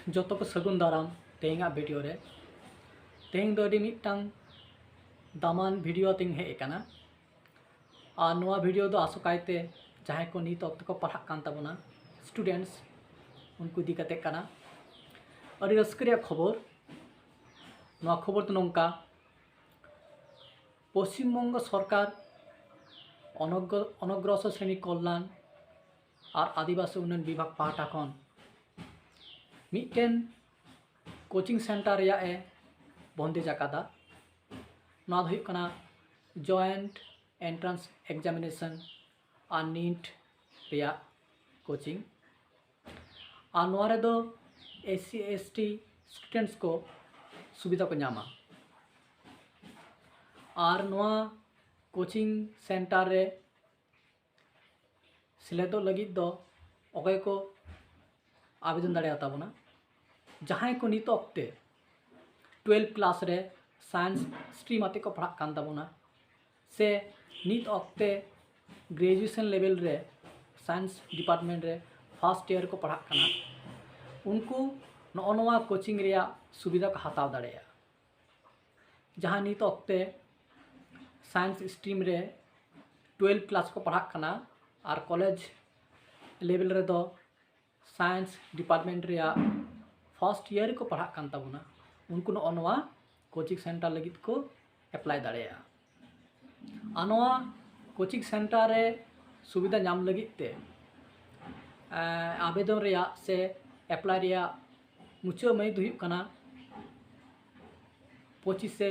जोतो को सगुन दाराम तेहिंगा वीडियो रे तेहिंग दो अडी मिटटांग दामान वीडियो तिंग हे एकाना और नोआ वीडियो दो आसोकायते जहां को नीत ऑक्ट को पढ़ा कान ताबोना स्टूडेंट्स उनको इदी कते काना अडी रस्करिया खबर नोआ खबर तो नोंका पश्चिम बंग सरकार अनग्रसर श्रेणी कल्याण और आदिवासी उन्नयन विभाग पाहटा खन मिटन कोचिंग सेंटर रिया ए बंदेज आकादा नोआ दो हुयुग कना जॉइंट एंट्रेंस एग्जामिनेशन और नीट रिया कोचिंग और नोआ रे दो एससी एसटी स्टूडेंट्स को सुविधा को नामा और नोआ कोचिंग सेंटर रे सेलेदो लगिद दो अकय को आवेदन दाड़े ताबोना जहां को नित ऑक्टे 12 क्लास रे साइंस स्ट्रीम आते को पढ़ा कान ताबोना से नित ऑक्टे ग्रेजुएशन लेवल रे साइंस डिपार्टमेंट रे फर्स्ट ईयर को पढ़ा काना उनको नोआ कोचिंग रिया सुविधा को हताव दाड़ेया जहां नित ऑक्टे साइंस स्ट्रीम रे 12 क्लास को पढ़ा काना और कॉलेज लेवल रे दो साइंस डिपार्टमेंट रिया फर्स्ट ईयर को पढ़ा कान ताबोना उनको नोआ कोचिंग सेंटर लगित को अप्लाई दाड़ेया नोआ कोचिंग सेंटर रे सुविधा नाम लगित ते आवेदन रिया से अप्लाई रिया मुचा मई दो हुयुग कना 25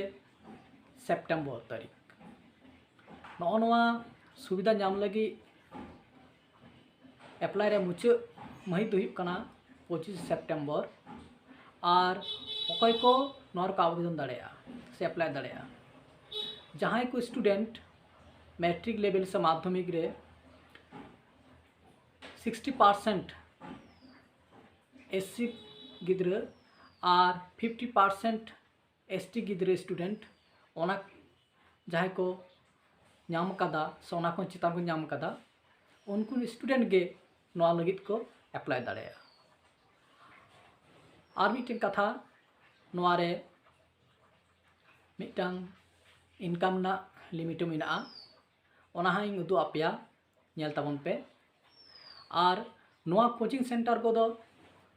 सेप्टेम्बर तारीख नोआ सुविधा नाम लगी अप्लाई रे मुचा मई दो हुयुग कना 25 सेप्टेम्बर और अकय को नोर का आवेदन दाड़ेया से अप्लाई दाड़ेया जहां को स्टूडेंट मैट्रिक लेवल से माध्यमिक रे 60% एससी गिद्र और 50% एसटी गिद्र स्टूडेंट ओना जहां को नाम कदा सोना को चितान को नाम कदा उनको स्टूडेंट गे नोआ लगित को अप्लाई दाड़ेया और मिटन कथा नोआ रे मिटन इनकम ना लिमिट मेना ओना हाई उदु आपेया नेल ताबन पे और नोआ कोचिंग सेंटर को दो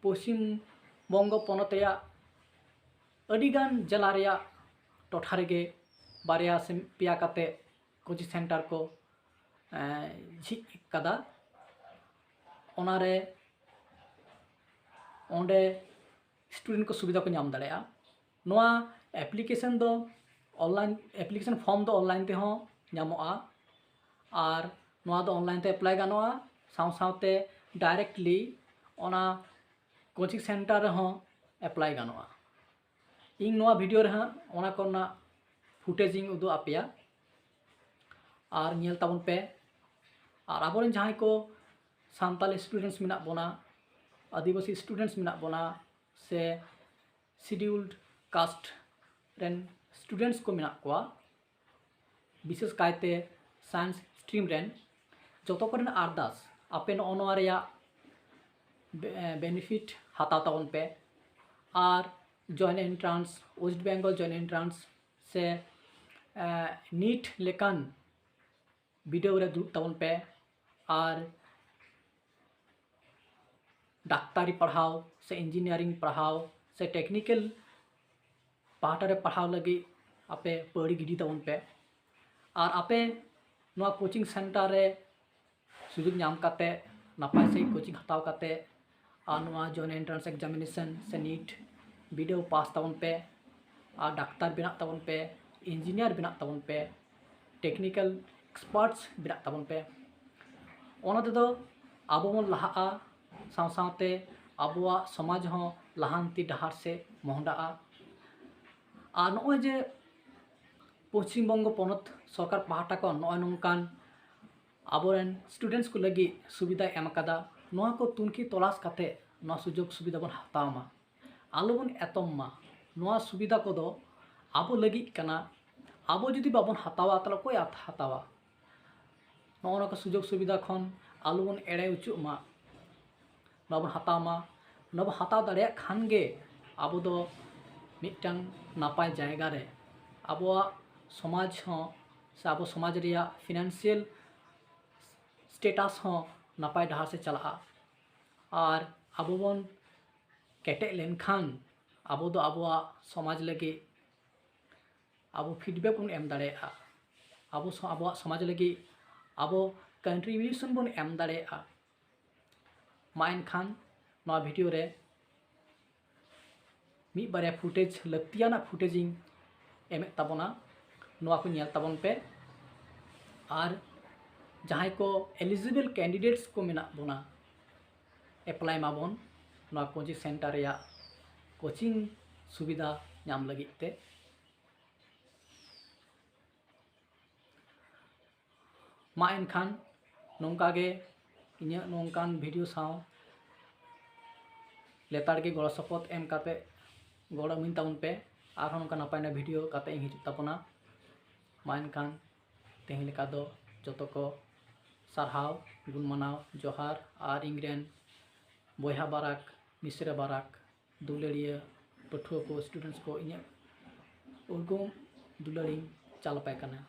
पश्चिम बंग पनत या अडिगान जिला रिया टोठा रेगे बारिया से पिया काते कोचिंग सेंटर को झिज कदा ओना रे ओंडे स्टूडेंट को सुविधा को नाम दाड़ेया नोआ एप्लीकेशन दो ऑनलाइन एप्लीकेशन फॉर्म दो ऑनलाइन ते हो नामोआ और नोआ दो ऑनलाइन ते अप्लाई गानोआ साव सावते डायरेक्टली ओना कोचिंग सेंटर हो अप्लाई गानोआ इन नोआ वीडियो रे ओना कोना फुटेजिंग उदु आपेया और नेल ताबन पे और आबोरेन जहां को सांताली स्टूडेंट्स मिना बोना आदिवासी स्टूडेंट्स मिना बोना से शेड्यूल्ड कास्ट रेन स्टूडेंट्स को मिना कोआ विशेष कायते साइंस स्ट्रीम रेन जोतो को आरदास आपे नोआ रिया बेनिफिट हाता ताबन पे और joint entrance West Bengal joint entrance से नीट लेकान वीडियो रे दुब ताबन पे और डाक्तारी पढ़ाओ से इंजीनियरिंग पढ़ाओ से टेक्निकल पार्ट रे पढ़ाओ लगी आपे पढ़ी गिडी ताबन पे और आपे नोआ कोचिंग सेंटर रे सुजुग नाम काते नापाय से कोचिंग हताव काते और नोआ जॉइंट एंट्रेंस एग्जामिनेशन से नीट वीडियो पास ताबन पे और डाक्तार बना ताबन पे इंजीनियर बना ताबन पे टेक्निकल एक्सपर्ट्स बना ताबन पे ओना तेदो आबो मन लहाआ साव सावते आबुआ समाज हो लहांती डहार से मोहडा और नॉय जे पश्चिम बंग पनत सरकार पाहटा को नॉय नोंकान आबोरेन स्टूडेंट्स को लगी सुविधा एम कदा नोआ को तुनकी तलाश काते नोआ सुजोग सुविधा बन हतावमा आलोबन एतममा नोआ सुविधा को दो आबो लगी कना आबो जुदी बाबन हतावा तला कोई हतावा नोआ को सुजोग सुविधा खन आलोबन एड़े उचुमा बाबन हतावमा ᱚᱱᱟ ᱵᱚ ᱦᱟᱛᱟᱣ ᱫᱟᱲᱮᱭᱟᱜ ᱠᱷᱟᱱ ᱜᱮ ᱟᱵᱚ ᱫᱚ ᱢᱤᱫᱴᱟᱝ ᱱᱟᱯᱟᱭ ᱡᱟᱭᱜᱟ ᱨᱮ ᱟᱵᱚᱣᱟᱜ ᱥᱚᱢᱟᱡᱽ ᱦᱚᱸ ᱥᱮ ᱟᱵᱚ ᱥᱚᱢᱟᱡᱽ ᱨᱮᱭᱟᱜ ᱯᱷᱤᱱᱟᱱᱥᱤᱭᱟᱞ ᱥᱴᱮᱴᱟᱥ ᱦᱚᱸ ᱱᱟᱯᱟᱭ ᱰᱟᱦᱟᱨ ᱥᱮ ᱪᱟᱞᱟᱜᱼᱟ। ᱟᱨ ᱟᱵᱚ ᱵᱚᱱ ᱠᱮᱴᱮᱡ ᱞᱮᱱᱠᱷᱟन ᱟᱵᱚ ᱫᱚ ᱟᱵᱚᱣᱟᱜ ᱥᱚᱢᱟᱡᱽ ᱞᱟᱹᱜᱤᱫ ᱟᱵᱚ ᱯᱷᱤᱰᱵᱮᱠ ᱵᱚᱱ ᱮᱢ ᱫᱟᱲᱮᱭᱟᱜᱼᱟ। আবহাওয়া সমাজ লাগি আবো কন্ট্রিবিউশন বন এম দাড়েয়া। মা এনখান নয়া ভিডিও রে মি বারে ফুটেজ লক্তিয়ানা ফুটেজিং এম তাবনা নয়া को ñel ताबन पे। और जहाँ को एलिजिबल कैंडिडेट्स को मेना बोना एप्लाई माबन नया कोचिंग सेंटर या कोचिंग सुविधा नाम लगी ते। मा एनखान नोंकागे इन्या नोंकान वीडियो साव लेतार के गड़ सपोर्ट एम काते गड़ मिन ताबन पे और नोंका नपाय ना वीडियो काते हिजु ताबना। मा एनखान तेहें लेका दो जतो को सारहाव गुण मानाव जोहार। और इंग्रेन बयहा बाराक मिश्रा बाराक दुलड़िया पठुआ को स्टूडेंट्स को इन्या उर्गुम दुलड़ी चाल पाए कना।